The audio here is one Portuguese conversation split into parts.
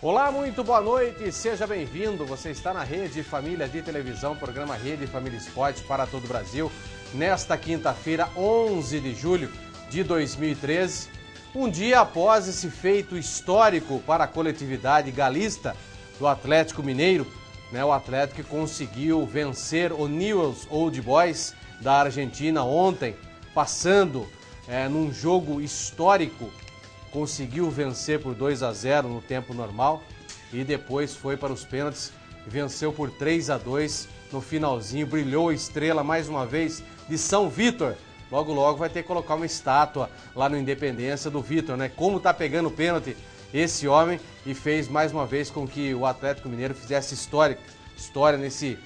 Olá, muito boa noite, seja bem-vindo. Você está na Rede Família de Televisão, programa Rede Família Esportes para todo o Brasil. Nesta quinta-feira, 11 de julho de 2013, um dia após esse feito histórico para a coletividade galista do Atlético Mineiro, o Atlético que conseguiu vencer o Newell's Old Boys da Argentina ontem, passando num jogo histórico. Conseguiu vencer por 2-0 no tempo normal e depois foi para os pênaltis e venceu por 3-2 no finalzinho. Brilhou a estrela mais uma vez de São Vítor. Logo, logo vai ter que colocar uma estátua lá no Independência do Vítor, né? Como tá pegando pênalti esse homem e fez mais uma vez com que o Atlético Mineiro fizesse história nesse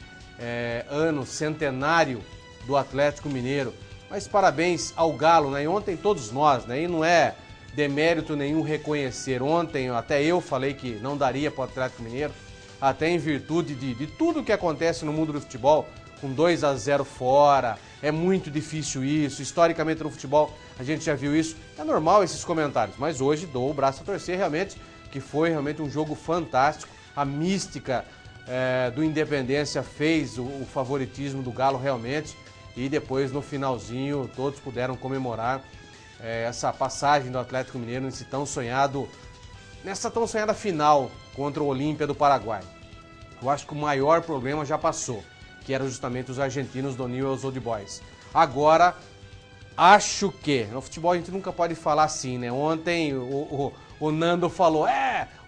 ano centenário do Atlético Mineiro. Mas parabéns ao Galo, né? E ontem todos nós, né? E não é demérito nenhum reconhecer. Ontem até eu falei que não daria para o Atlético Mineiro, até em virtude de tudo que acontece no mundo do futebol, com 2-0 fora, é muito difícil isso, historicamente no futebol a gente já viu isso, é normal esses comentários, mas hoje dou o braço a torcer realmente, que foi realmente um jogo fantástico, a mística do Independência fez o favoritismo do Galo realmente, e depois no finalzinho todos puderam comemorar essa passagem do Atlético Mineiro nessa tão sonhada final contra o Olímpia do Paraguai. Eu acho que o maior problema já passou, que eram justamente os argentinos do Newell's Old Boys. Agora, acho que, no futebol a gente nunca pode falar assim, né? Ontem o Nando falou,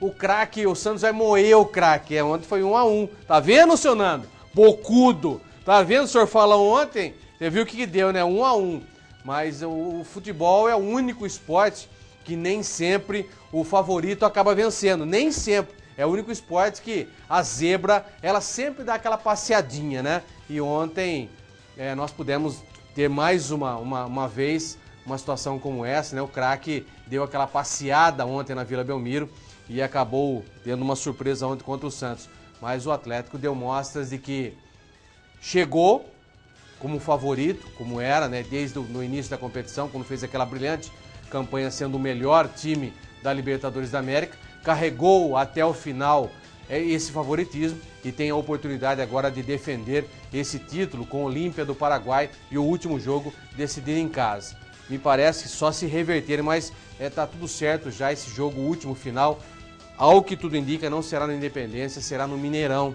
o craque, o Santos vai moer o craque. Ontem foi 1-1. Tá vendo, seu Nando? Bocudo. Tá vendo, o senhor falou ontem? Você viu o que deu, né? 1-1. Mas o futebol é o único esporte que nem sempre o favorito acaba vencendo. Nem sempre. É o único esporte que a zebra, ela sempre dá aquela passeadinha, né? E ontem nós pudemos ter mais uma vez uma situação como essa, né? O craque deu aquela passeada ontem na Vila Belmiro e acabou tendo uma surpresa ontem contra o Santos. Mas o Atlético deu mostras de que chegou como favorito, como era, né, desde no início da competição, quando fez aquela brilhante campanha sendo o melhor time da Libertadores da América, carregou até o final esse favoritismo e tem a oportunidade agora de defender esse título com o Olímpia do Paraguai e o último jogo decidido em casa. Me parece que só se reverterem, mas tá tudo certo já esse jogo último final, ao que tudo indica não será na Independência, será no Mineirão.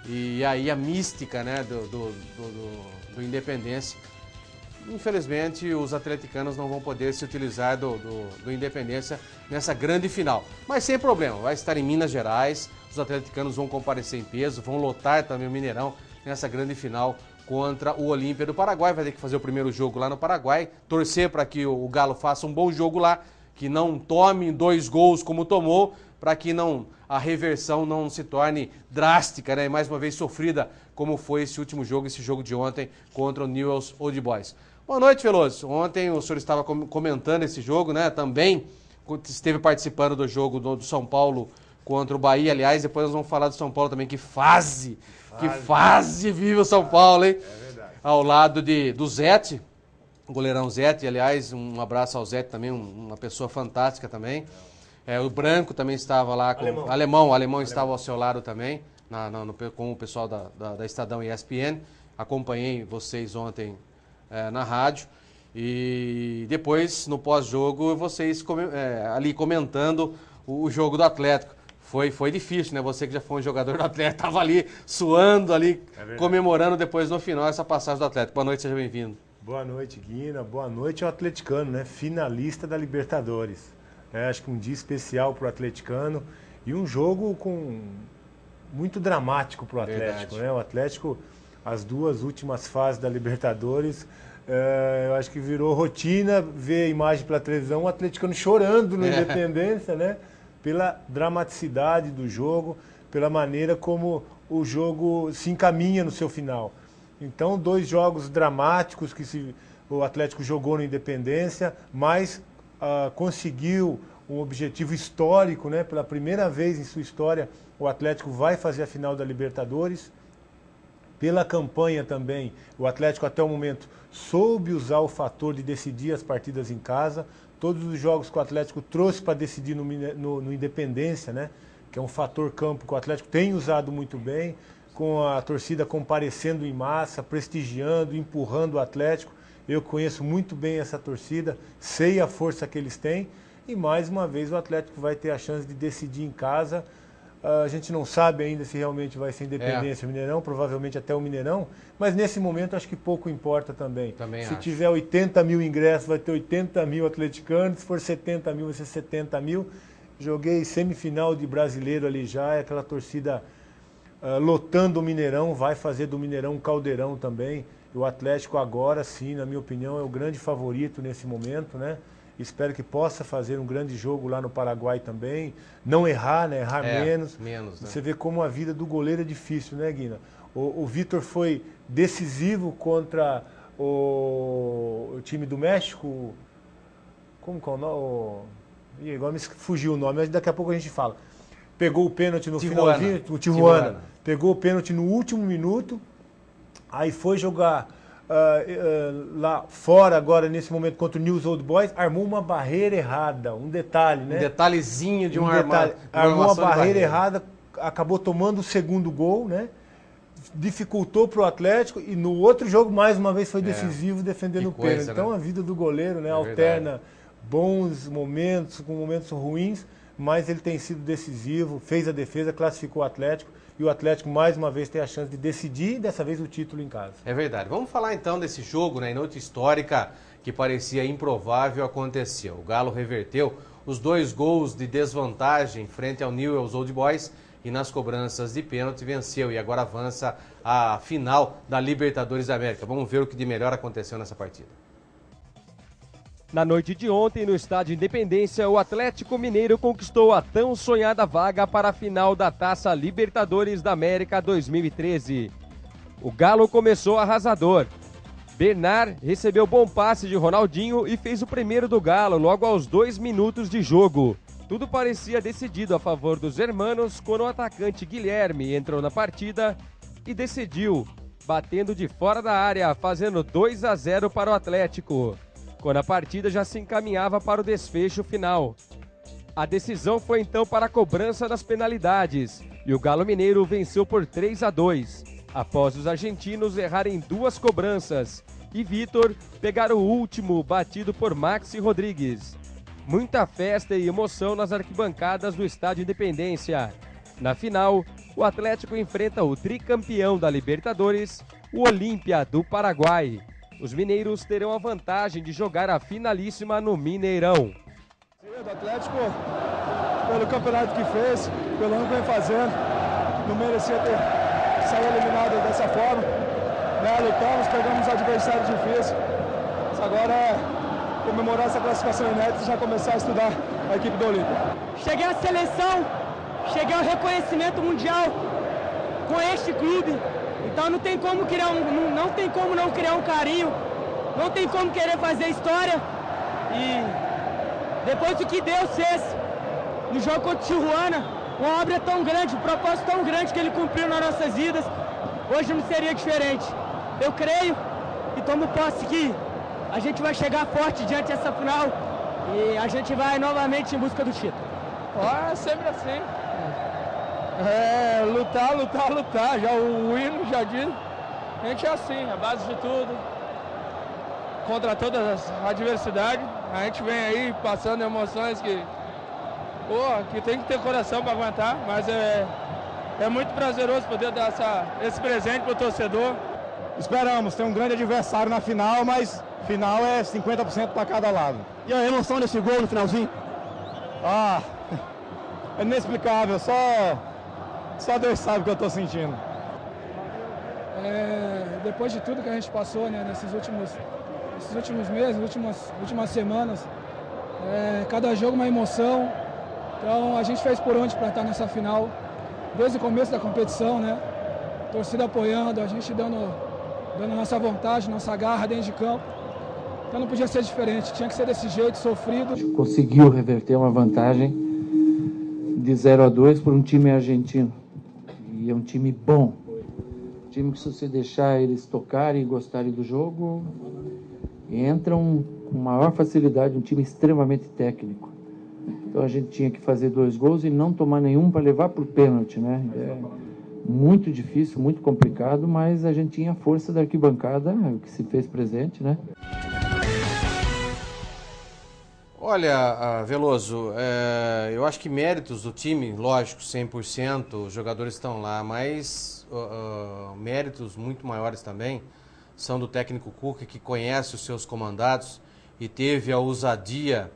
E aí a mística, né, do Independência. Infelizmente, os atleticanos não vão poder se utilizar do Independência nessa grande final. Mas sem problema, vai estar em Minas Gerais, os atleticanos vão comparecer em peso, vão lotar também o Mineirão nessa grande final contra o Olímpia do Paraguai. Vai ter que fazer o primeiro jogo lá no Paraguai, torcer para que o Galo faça um bom jogo lá, que não tome 2 gols como tomou, para que a reversão não se torne drástica, né? Mais uma vez sofrida, como foi esse último jogo, esse jogo de ontem contra o Newell's Old Boys. Boa noite, Veloso. Ontem o senhor estava comentando esse jogo, né? Também esteve participando do jogo do São Paulo contra o Bahia. Aliás, depois nós vamos falar do São Paulo também. Que fase vive o São Paulo, hein? É verdade. Ao lado do Zete, o goleirão Zete. Aliás, um abraço ao Zete também, uma pessoa fantástica também. O Branco também estava lá, o Alemão estava ao seu lado também, com o pessoal da Estadão e ESPN. Acompanhei vocês ontem na rádio. E depois, no pós-jogo, vocês ali comentando o jogo do Atlético. Foi difícil, né? Você que já foi um jogador do Atlético, estava ali suando, ali comemorando depois no final essa passagem do Atlético. Boa noite, seja bem-vindo. Boa noite, Guina. Boa noite ao atleticano, né? Finalista da Libertadores. Acho que um dia especial para o atleticano e um jogo muito dramático para o Atlético, né? O Atlético, as 2 últimas fases da Libertadores, eu acho que virou rotina ver a imagem pela televisão, o atleticano chorando no Independência, né? Pela dramaticidade do jogo, pela maneira como o jogo se encaminha no seu final. Então, 2 jogos dramáticos que o Atlético jogou no Independência, mas conseguiu um objetivo histórico, né? Pela primeira vez em sua história, o Atlético vai fazer a final da Libertadores. Pela campanha também, o Atlético até o momento soube usar o fator de decidir as partidas em casa. Todos os jogos que o Atlético trouxe para decidir no Independência, né? que é um fator campo que o Atlético tem usado muito bem, com a torcida comparecendo em massa, prestigiando, empurrando o Atlético. Eu conheço muito bem essa torcida, sei a força que eles têm e mais uma vez o Atlético vai ter a chance de decidir em casa. A gente não sabe ainda se realmente vai ser Independência ou Mineirão, provavelmente até o Mineirão, mas nesse momento acho que pouco importa também. Se tiver 80 mil ingressos, vai ter 80 mil atleticanos, se for 70 mil, vai ser 70 mil. Joguei semifinal de Brasileiro ali já, é aquela torcida lotando o Mineirão, vai fazer do Mineirão um caldeirão também. O Atlético agora sim, na minha opinião, é o grande favorito nesse momento, né? Espero que possa fazer um grande jogo lá no Paraguai também. Não errar, né? Errar menos. Né? Você vê como a vida do goleiro é difícil, né, Guina? O Vitor foi decisivo contra o time do México. Como que é o nome? Agora me fugiu o nome, mas daqui a pouco a gente fala. Pegou o pênalti no finalzinho, o Tijuana. Pegou o pênalti no último minuto. Aí foi jogar lá fora agora, nesse momento, contra o Newell's Old Boys, armou uma barreira errada, um detalhe, né? Um detalhezinho de armou uma barreira errada, acabou tomando o segundo gol, né? Dificultou para o Atlético e no outro jogo, mais uma vez, foi decisivo defendendo o pênalti. Então, a vida do goleiro, né? Alterna bons momentos com momentos ruins, mas ele tem sido decisivo, fez a defesa, classificou o Atlético. E o Atlético, mais uma vez, tem a chance de decidir, dessa vez, o título em casa. É verdade. Vamos falar, então, desse jogo, né, em noite histórica, que parecia improvável, aconteceu. O Galo reverteu os 2 gols de desvantagem frente ao Newell's Old Boys e nas cobranças de pênalti venceu e agora avança à final da Libertadores da América. Vamos ver o que de melhor aconteceu nessa partida. Na noite de ontem, no Estádio Independência, o Atlético Mineiro conquistou a tão sonhada vaga para a final da Taça Libertadores da América 2013. O Galo começou arrasador. Bernard recebeu bom passe de Ronaldinho e fez o primeiro do Galo logo aos 2 minutos de jogo. Tudo parecia decidido a favor dos hermanos quando o atacante Guilherme entrou na partida e decidiu, batendo de fora da área, fazendo 2-0 para o Atlético, quando a partida já se encaminhava para o desfecho final. A decisão foi então para a cobrança das penalidades e o Galo Mineiro venceu por 3-2, após os argentinos errarem 2 cobranças e Vitor pegar o último, batido por Maxi Rodrigues. Muita festa e emoção nas arquibancadas do Estádio Independência. Na final, o Atlético enfrenta o tricampeão da Libertadores, o Olímpia do Paraguai. Os mineiros terão a vantagem de jogar a finalíssima no Mineirão. O Atlético, pelo campeonato que fez, pelo ano que vem fazendo, não merecia ter saído eliminado dessa forma. Né? Lutamos, pegamos adversários difíceis. Agora é comemorar essa classificação inédita e já começar a estudar a equipe do Olímpia. Cheguei à seleção, cheguei ao reconhecimento mundial com este clube. Então não tem como não criar um carinho, não tem como querer fazer história. E depois do que Deus fez no jogo contra o Tijuana, uma obra tão grande, um propósito tão grande que ele cumpriu nas nossas vidas, hoje não seria diferente. Eu creio e tomo posse que a gente vai chegar forte diante dessa final e a gente vai novamente em busca do título. É sempre assim. Lutar. Já o hino já diz. A gente é assim, a base de tudo. Contra todas as adversidades. A gente vem aí passando emoções que tem que ter coração para aguentar. Mas é muito prazeroso poder dar esse presente para o torcedor. Esperamos ter um grande adversário na final, mas final é 50% para cada lado. E a emoção desse gol no finalzinho? É inexplicável, só Deus sabe o que eu estou sentindo. Depois de tudo que a gente passou, né, nesses últimos meses, últimas semanas, cada jogo uma emoção. Então a gente fez por onde para estar nessa final, desde o começo da competição, né? Torcida apoiando, a gente dando nossa vontade, nossa garra dentro de campo. Então não podia ser diferente, tinha que ser desse jeito, sofrido. Conseguiu reverter uma vantagem de 0-2 por um time argentino. E é um time bom. Um time que, se você deixar eles tocarem e gostarem do jogo, entram com maior facilidade, um time extremamente técnico. Então Então a gente tinha que fazer 2 gols e não tomar nenhum para levar para o pênalti, né? É muito difícil, muito complicado, mas a gente tinha a força da arquibancada, que se fez presente, né? Olha, Veloso, eu acho que méritos do time, lógico, 100%, os jogadores estão lá, mas méritos muito maiores também são do técnico Cuca, que conhece os seus comandados e teve a ousadia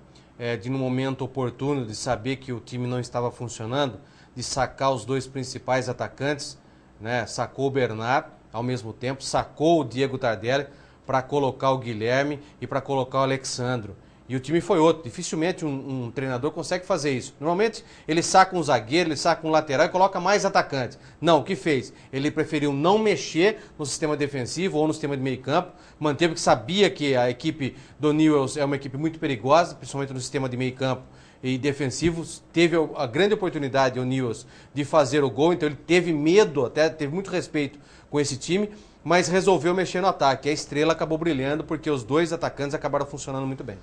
de, no momento oportuno, de saber que o time não estava funcionando, de sacar os 2 principais atacantes, né? Sacou o Bernard, ao mesmo tempo, sacou o Diego Tardelli para colocar o Guilherme e para colocar o Alexandro. E o time foi outro. Dificilmente um treinador consegue fazer isso. Normalmente ele saca um zagueiro, ele saca um lateral e coloca mais atacantes. Não, o que fez? Ele preferiu não mexer no sistema defensivo ou no sistema de meio campo, manteve que sabia que a equipe do Newell's é uma equipe muito perigosa, principalmente no sistema de meio campo e defensivos. Teve a grande oportunidade, o Newell's, de fazer o gol, então ele teve medo, até teve muito respeito com esse time, mas resolveu mexer no ataque. A Estrela acabou brilhando porque os 2 atacantes acabaram funcionando muito bem.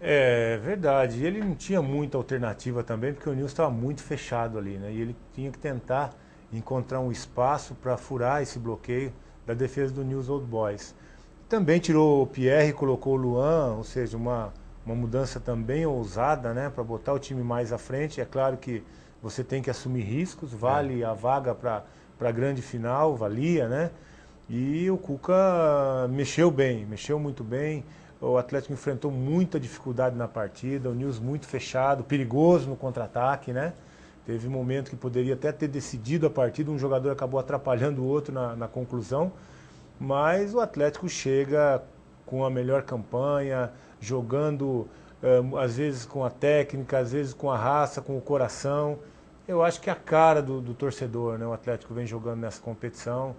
É verdade, e ele não tinha muita alternativa também, porque o Newell's estava muito fechado ali, né? E ele tinha que tentar encontrar um espaço para furar esse bloqueio da defesa do Newell's Old Boys. Também tirou o Pierre e colocou o Luan, ou seja, uma mudança também ousada, né? Para botar o time mais à frente. É claro que você tem que assumir riscos, vale a vaga para a grande final, valia, né? E o Cuca mexeu bem, mexeu muito bem. O Atlético enfrentou muita dificuldade na partida, o Newell's muito fechado, perigoso no contra-ataque, né? Teve um momento que poderia até ter decidido a partida, um jogador acabou atrapalhando o outro na conclusão, mas o Atlético chega com a melhor campanha, jogando às vezes com a técnica, às vezes com a raça, com o coração. Eu acho que é a cara do torcedor, né? O Atlético vem jogando nessa competição.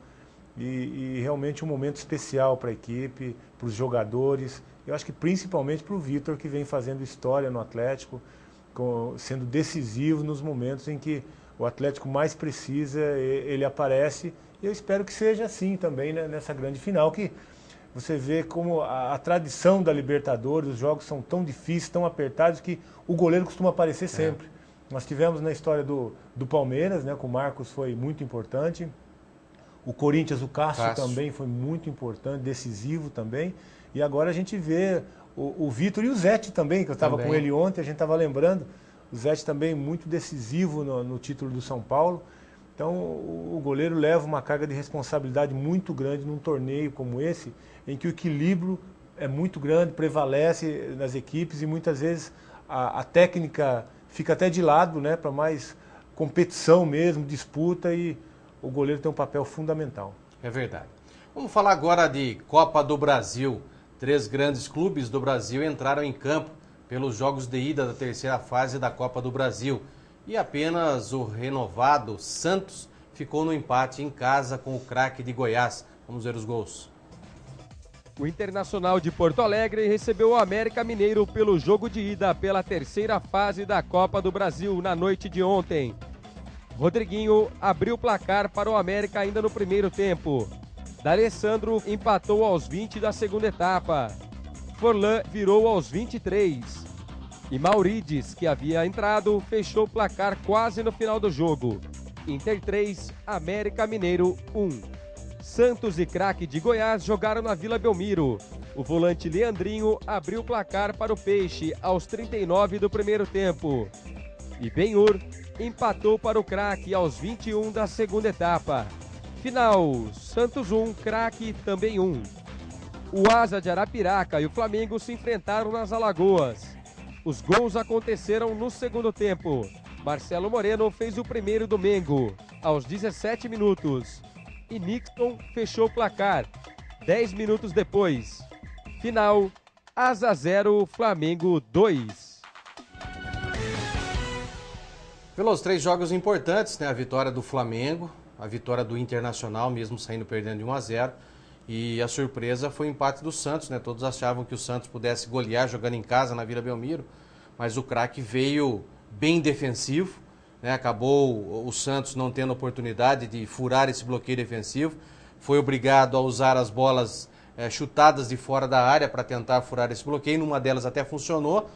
E realmente um momento especial para a equipe, para os jogadores, eu acho que principalmente para o Vitor, que vem fazendo história no Atlético, sendo decisivo nos momentos em que o Atlético mais precisa, ele aparece. E eu espero que seja assim também, né, nessa grande final, que você vê como a tradição da Libertadores, os jogos são tão difíceis, tão apertados, que o goleiro costuma aparecer sempre. Nós tivemos na história do Palmeiras, né, com o Marcos, foi muito importante. O Corinthians, o Cássio também foi muito importante, decisivo também. E agora a gente vê o Vitor e o Zete também, que eu estava com ele ontem, a gente estava lembrando. O Zete também muito decisivo no título do São Paulo. Então o goleiro leva uma carga de responsabilidade muito grande num torneio como esse, em que o equilíbrio é muito grande, prevalece nas equipes e muitas vezes a técnica fica até de lado, né, para mais competição mesmo, disputa, e o goleiro tem um papel fundamental. É verdade. Vamos falar agora de Copa do Brasil. 3 grandes clubes do Brasil entraram em campo pelos jogos de ida da 3ª fase da Copa do Brasil. E apenas o renovado Santos ficou no empate em casa com o Craque de Goiás. Vamos ver os gols. O Internacional de Porto Alegre recebeu o América Mineiro pelo jogo de ida pela 3ª fase da Copa do Brasil na noite de ontem. Rodriguinho abriu o placar para o América ainda no primeiro tempo. D'Alessandro empatou aos 20 da segunda etapa. Forlan virou aos 23. E Maurides, que havia entrado, fechou o placar quase no final do jogo. Inter 3, América Mineiro 1. Santos e Craque de Goiás jogaram na Vila Belmiro. O volante Leandrinho abriu o placar para o Peixe aos 39 do primeiro tempo. E Ben-Hur empatou para o Craque aos 21 da segunda etapa. Final, Santos 1, Craque também 1. O Asa de Arapiraca e o Flamengo se enfrentaram nas Alagoas. Os gols aconteceram no segundo tempo. Marcelo Moreno fez o primeiro do Mengo, aos 17 minutos. E Nixon fechou o placar, 10 minutos depois. Final, Asa 0, Flamengo 2. Pelos 3 jogos importantes, né? A vitória do Flamengo, a vitória do Internacional, mesmo saindo perdendo de 1-0. E a surpresa foi o empate do Santos, né? Todos achavam que o Santos pudesse golear jogando em casa na Vila Belmiro, mas o Craque veio bem defensivo, né? Acabou o Santos não tendo oportunidade de furar esse bloqueio defensivo. Foi obrigado a usar as bolas chutadas de fora da área para tentar furar esse bloqueio. Numa delas até funcionou,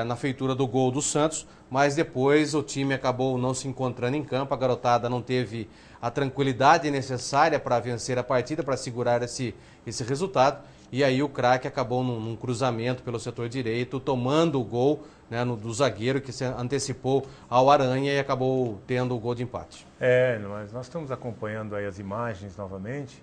na feitura do gol do Santos, mas depois o time acabou não se encontrando em campo, a garotada não teve a tranquilidade necessária para vencer a partida, para segurar esse resultado, e aí o craque acabou num cruzamento pelo setor direito, tomando o gol, né, do zagueiro que se antecipou ao Aranha e acabou tendo o gol de empate. Mas nós estamos acompanhando aí as imagens novamente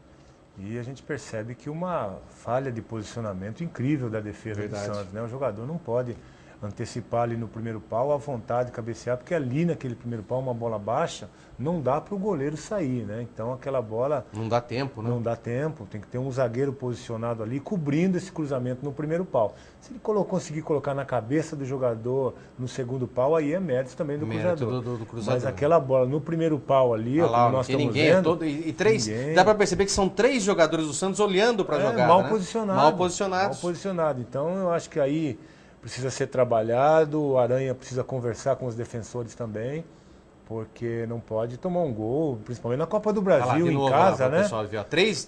e a gente percebe que uma falha de posicionamento incrível da defesa do Santos, né? O jogador não pode antecipar ali no primeiro pau à vontade de cabecear, porque ali naquele primeiro pau, uma bola baixa, não dá para o goleiro sair, né? Então aquela bola... Não dá tempo, né? Não dá tempo, tem que ter um zagueiro posicionado ali, cobrindo esse cruzamento no primeiro pau. Se ele conseguir colocar na cabeça do jogador no segundo pau, aí é mérito também do cruzador. Do cruzador. Mas aquela bola no primeiro pau ali, como nós estamos vendo... Ninguém. Dá para perceber que são 3 jogadores do Santos olhando para jogar, mal né? posicionado. Mal posicionados. Mal posicionado. Então eu acho que aí precisa ser trabalhado, o Aranha precisa conversar com os defensores também, porque não pode tomar um gol, principalmente na Copa do Brasil, em casa, né? Pessoal, viu? Três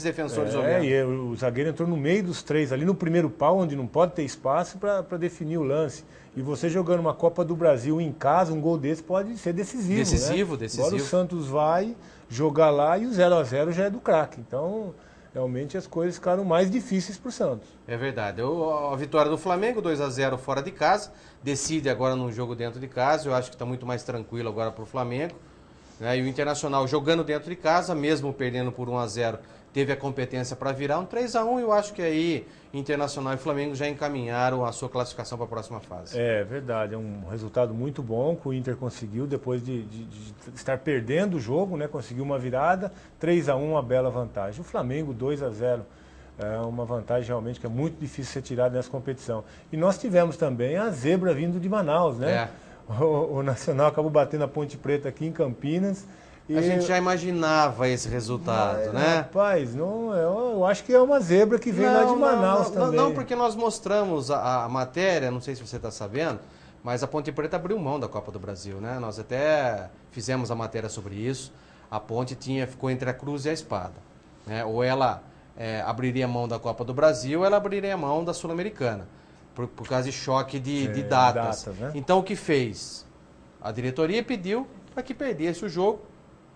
defensores olhando. E o zagueiro entrou no meio dos 3, ali no primeiro pau, onde não pode ter espaço para definir o lance. E você jogando uma Copa do Brasil em casa, um gol desse pode ser decisivo, né? Decisivo. Agora o Santos vai jogar lá e o 0-0 já é do craque. Então, realmente as coisas ficaram mais difíceis para o Santos. É verdade. A vitória do Flamengo, 2-0 fora de casa, decide agora num jogo dentro de casa. Eu acho que está muito mais tranquilo agora para o Flamengo. Né? E o Internacional jogando dentro de casa, mesmo perdendo por 1-0, teve a competência para virar um 3-1. E eu acho que aí Internacional e Flamengo já encaminharam a sua classificação para a próxima fase. É verdade, é um resultado muito bom que o Inter conseguiu depois de estar perdendo o jogo, né? Conseguiu uma virada, 3-1, uma bela vantagem. O Flamengo 2-0, é uma vantagem realmente que é muito difícil ser tirada nessa competição. E nós tivemos também a zebra vindo de Manaus, né? O Nacional acabou batendo a Ponte Preta aqui em Campinas. A gente já imaginava esse resultado, né? Rapaz, eu acho que é uma zebra que vem lá de Manaus também. Não, porque nós mostramos a matéria, não sei se você está sabendo, mas a Ponte Preta abriu mão da Copa do Brasil, né? Nós até fizemos a matéria sobre isso. A Ponte ficou entre a cruz e a espada, né? Ou ela abriria mão da Copa do Brasil, ou ela abriria mão da Sul-Americana, por causa de choque de datas. Né? Então o que fez? A diretoria pediu para que perdesse o jogo,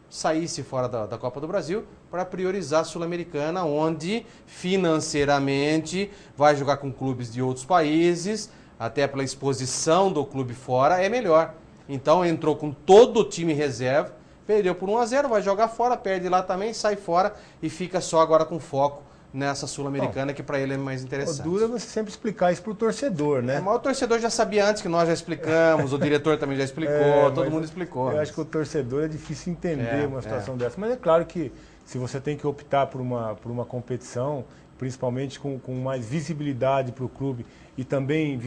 saísse fora da Copa do Brasil para priorizar a Sul-Americana, onde financeiramente vai jogar com clubes de outros países, até pela exposição do clube fora, é melhor. Então entrou com todo o time reserva, perdeu por 1-0, vai jogar fora, perde lá também, sai fora e fica só agora com foco nessa Sul-Americana, que para ele é mais interessante. O duro é você sempre explicar isso para o torcedor, né? Mas o torcedor já sabia antes, que nós já explicamos, o diretor também já explicou, todo mundo explicou. Eu acho que o torcedor é difícil entender uma situação dessa. Mas é claro que se você tem que optar por uma competição, principalmente com mais visibilidade para o clube e também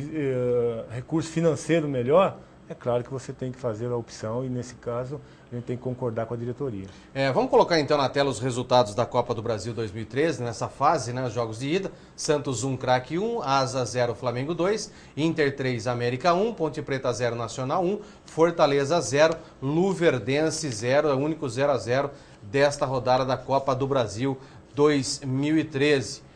recurso financeiro melhor, é claro que você tem que fazer a opção e, nesse caso, a gente tem que concordar com a diretoria. Vamos colocar então na tela os resultados da Copa do Brasil 2013, nessa fase, né, os jogos de ida. Santos 1, Craque 1, Asa 0, Flamengo 2, Inter 3, América 1, Ponte Preta 0, Nacional 1, Fortaleza 0, Luverdense 0, é o único 0-0 desta rodada da Copa do Brasil 2013.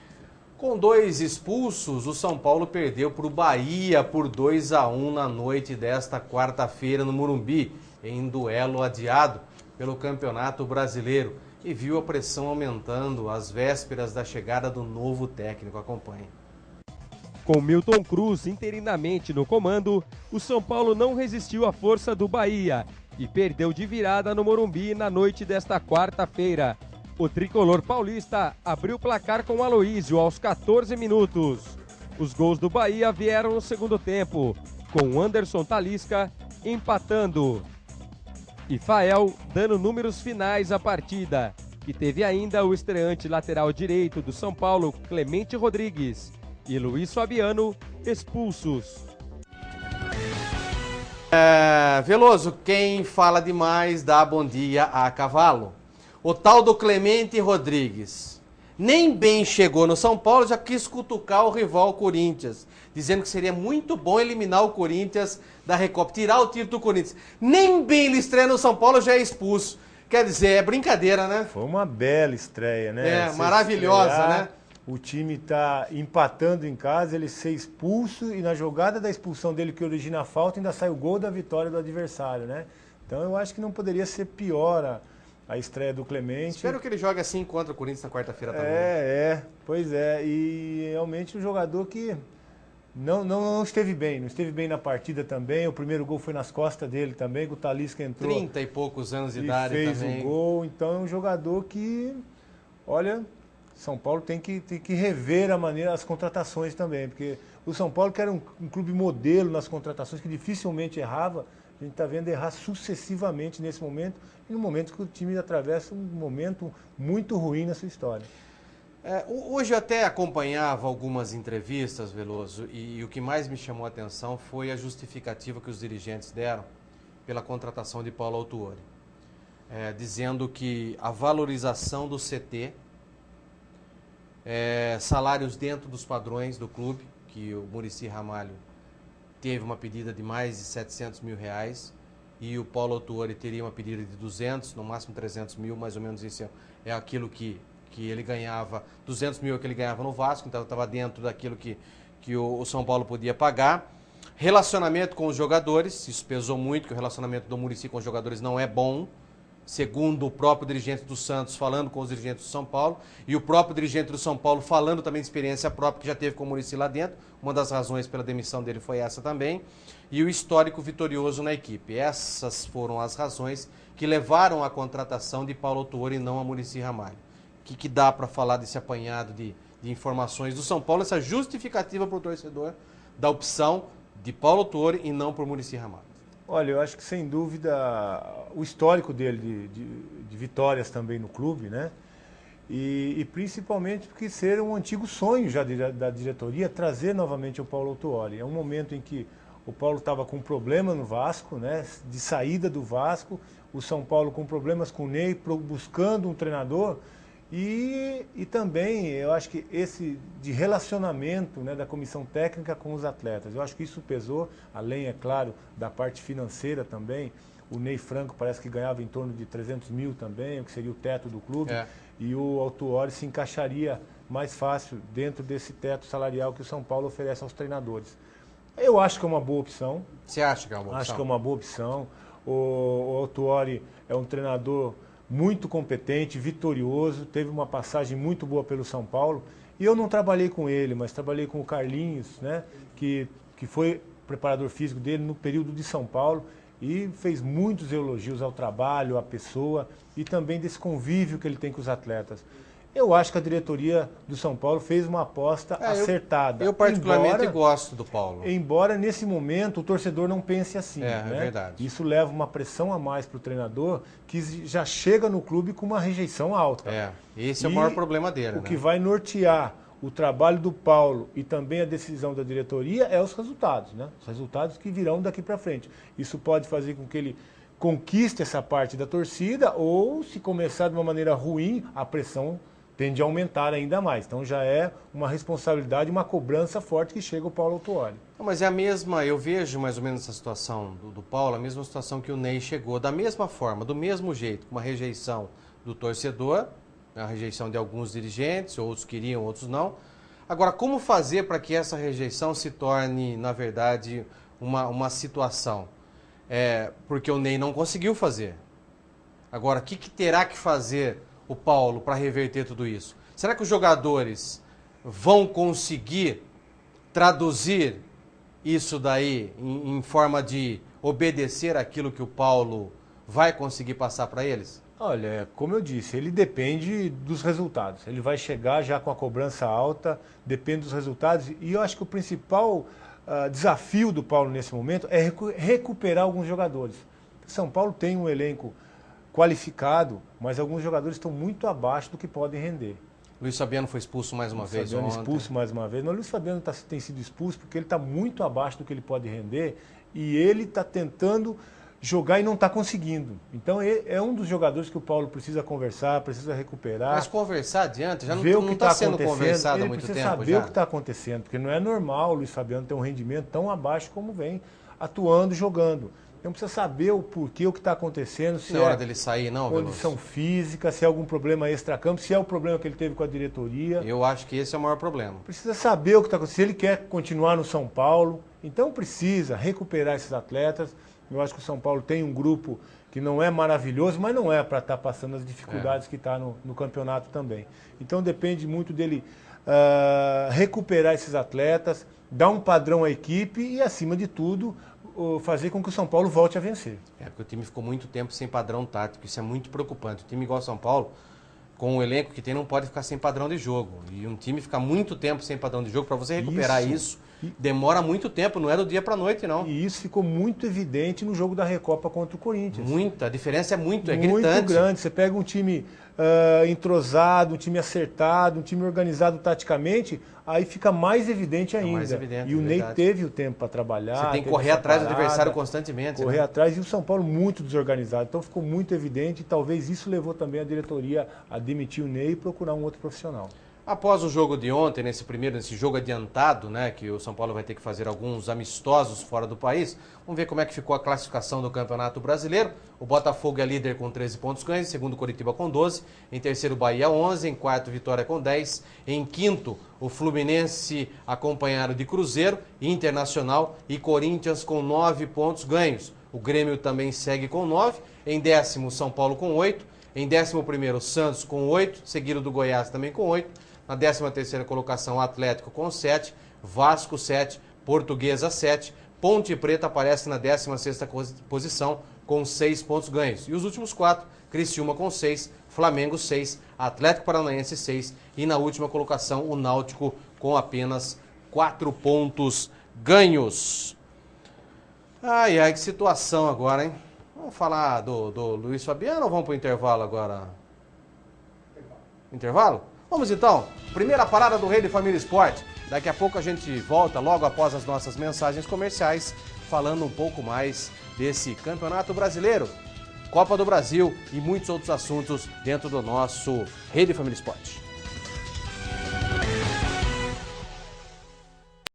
Com 2 expulsos, o São Paulo perdeu para o Bahia por 2-1 na noite desta quarta-feira no Morumbi, em duelo adiado pelo Campeonato Brasileiro, e viu a pressão aumentando às vésperas da chegada do novo técnico. Acompanhe. Com Milton Cruz interinamente no comando, o São Paulo não resistiu à força do Bahia e perdeu de virada no Morumbi na noite desta quarta-feira. O tricolor paulista abriu o placar com Aloísio aos 14 minutos. Os gols do Bahia vieram no segundo tempo, com Anderson Talisca empatando e Fael dando números finais à partida. E teve ainda o estreante lateral direito do São Paulo, Clemente Rodrigues, e Luiz Fabiano expulsos. Veloso, quem fala demais dá bom dia a cavalo. O tal do Clemente Rodrigues nem bem chegou no São Paulo, já quis cutucar o rival Corinthians, dizendo que seria muito bom eliminar o Corinthians da Recopa, tirar o título do Corinthians. Nem bem ele estreia no São Paulo, já é expulso. Quer dizer, é brincadeira, né? Foi uma bela estreia, né? Maravilhosa, né? o time está empatando em casa, ele ser expulso e na jogada da expulsão dele que origina a falta ainda sai o gol da vitória do adversário, né? Então eu acho que não poderia ser pior a estreia do Clemente. Espero que ele jogue assim contra o Corinthians na quarta-feira também. Pois é. E realmente um jogador que não esteve bem, não esteve bem na partida também. O primeiro gol foi nas costas dele também, que o Talisca entrou. 30 e poucos anos de idade fez também. o gol. Então é um jogador que, olha, São Paulo tem que rever as contratações também. Porque o São Paulo, que era um clube modelo nas contratações, que dificilmente errava, a gente está vendo errar sucessivamente nesse momento, e no momento que o time atravessa um momento muito ruim na sua história. Hoje eu até acompanhava algumas entrevistas, Veloso, e o que mais me chamou a atenção foi a justificativa que os dirigentes deram pela contratação de Paulo Autuori, dizendo que a valorização do CT, salários dentro dos padrões do clube, que o Muricy Ramalho teve uma pedida de mais de 700 mil reais e o Paulo Autuori teria uma pedida de 200, no máximo 300 mil, mais ou menos isso é aquilo que ele ganhava, 200 mil é que ele ganhava no Vasco, então estava dentro daquilo que o São Paulo podia pagar. Relacionamento com os jogadores, isso pesou muito, que o relacionamento do Muricy com os jogadores não é bom, segundo o próprio dirigente do Santos falando com os dirigentes do São Paulo, e o próprio dirigente do São Paulo falando também de experiência própria que já teve com o Muricy lá dentro. Uma das razões pela demissão dele foi essa também, e o histórico vitorioso na equipe. Essas foram as razões que levaram à contratação de Paulo Autuori e não a Muricy Ramalho. O que dá para falar desse apanhado de informações do São Paulo, essa justificativa para o torcedor da opção de Paulo Autuori e não por Muricy Ramalho? Olha, eu acho que sem dúvida o histórico dele de vitórias também no clube, né? E principalmente porque ser um antigo sonho já da diretoria trazer novamente o Paulo Autuori. É um momento em que o Paulo estava com problema no Vasco, né? De saída do Vasco, o São Paulo com problemas com o Ney, buscando um treinador. E também, eu acho que esse de relacionamento, né, da comissão técnica com os atletas, eu acho que isso pesou, além, é claro, da parte financeira também. O Ney Franco parece que ganhava em torno de 300 mil também, o que seria o teto do clube, e o Autuori se encaixaria mais fácil dentro desse teto salarial que o São Paulo oferece aos treinadores. Eu acho que é uma boa opção. Você acha que é uma boa opção? Acho que é uma boa opção. O Autuori é um treinador muito competente, vitorioso, teve uma passagem muito boa pelo São Paulo. E eu não trabalhei com ele, mas trabalhei com o Carlinhos, né, que foi preparador físico dele no período de São Paulo e fez muitos elogios ao trabalho, à pessoa e também desse convívio que ele tem com os atletas. Eu acho que a diretoria do São Paulo fez uma aposta acertada. Eu particularmente gosto do Paulo. Embora nesse momento o torcedor não pense assim. É né? verdade. Isso leva uma pressão a mais para o treinador que já chega no clube com uma rejeição alta. Esse é o maior problema dele. O que vai nortear o trabalho do Paulo e também a decisão da diretoria é os resultados, né? Os resultados que virão daqui para frente. Isso pode fazer com que ele conquiste essa parte da torcida ou, se começar de uma maneira ruim, a pressão tende a aumentar ainda mais. Então já é uma responsabilidade, uma cobrança forte que chega o Paulo Autuori. Mas é a mesma, eu vejo mais ou menos essa situação do Paulo, a mesma situação que o Ney chegou, da mesma forma, do mesmo jeito, com uma rejeição do torcedor, a rejeição de alguns dirigentes, outros queriam, outros não. Agora, como fazer para que essa rejeição se torne, na verdade, uma situação? Porque o Ney não conseguiu fazer. Agora, o que terá que fazer o Paulo para reverter tudo isso? Será que os jogadores vão conseguir traduzir isso daí em forma de obedecer aquilo que o Paulo vai conseguir passar para eles? Olha, como eu disse, ele depende dos resultados. Ele vai chegar já com a cobrança alta, depende dos resultados. E eu acho que o principal desafio do Paulo nesse momento é recuperar alguns jogadores. São Paulo tem um elenco qualificado, mas alguns jogadores estão muito abaixo do que podem render. Luiz Fabiano foi expulso mais uma vez ontem. Expulso mais uma vez. Mas o Luiz Fabiano tem sido expulso porque ele está muito abaixo do que ele pode render e ele está tentando jogar e não está conseguindo. Então é um dos jogadores que o Paulo precisa conversar, precisa recuperar. Mas conversar adianta? Já não está sendo conversado há muito tempo. Ele precisa saber o que está acontecendo, porque não é normal o Luiz Fabiano ter um rendimento tão abaixo como vem atuando, jogando. Então precisa saber o porquê, o que está acontecendo, se Não é hora dele sair, não, condição física, se é algum problema extracampo, se é o problema que ele teve com a diretoria. Eu acho que esse é o maior problema. Precisa saber o que está acontecendo, se ele quer continuar no São Paulo. Então precisa recuperar esses atletas. Eu acho que o São Paulo tem um grupo que não é maravilhoso, mas não é para estar passando as dificuldades que está no campeonato também. Então depende muito dele recuperar esses atletas, dar um padrão à equipe e, acima de tudo, fazer com que o São Paulo volte a vencer. Porque o time ficou muito tempo sem padrão tático, isso é muito preocupante. O time igual ao São Paulo, com o elenco que tem, não pode ficar sem padrão de jogo. E um time ficar muito tempo sem padrão de jogo, para você recuperar isso, demora muito tempo, não é do dia para a noite, não. E isso ficou muito evidente no jogo da Recopa contra o Corinthians. A diferença é muito gritante. Muito grande. Você pega um time entrosado, um time acertado, um time organizado taticamente, aí fica mais evidente ainda. Mais evidente, e o Ney teve o tempo para trabalhar. Você tem que correr atrás do adversário constantemente. Correr atrás, e o São Paulo muito desorganizado. Então ficou muito evidente e talvez isso levou também a diretoria a demitir o Ney e procurar um outro profissional. Após o jogo de ontem, nesse jogo adiantado, né, que o São Paulo vai ter que fazer alguns amistosos fora do país, vamos ver como é que ficou a classificação do Campeonato Brasileiro. O Botafogo é líder com 13 pontos ganhos, segundo Coritiba com 12, em terceiro Bahia 11, em quarto Vitória com 10, em quinto o Fluminense acompanhado de Cruzeiro, Internacional e Corinthians com 9 pontos ganhos. O Grêmio também segue com 9, em décimo São Paulo com 8, em 11º Santos com 8, seguido do Goiás também com 8, na 13ª colocação, Atlético com 7, Vasco 7, Portuguesa 7, Ponte Preta aparece na 16ª posição com 6 pontos ganhos. E os últimos 4, Criciúma com 6, Flamengo 6, Atlético Paranaense 6 e na última colocação o Náutico com apenas 4 pontos ganhos. Ai, que situação agora, hein? Vamos falar do Luiz Fabiano ou vamos para o intervalo agora? Intervalo? Vamos então, primeira parada do Rede Família Esporte. Daqui a pouco a gente volta, logo após as nossas mensagens comerciais, falando um pouco mais desse Campeonato Brasileiro, Copa do Brasil e muitos outros assuntos dentro do nosso Rede Família Esporte.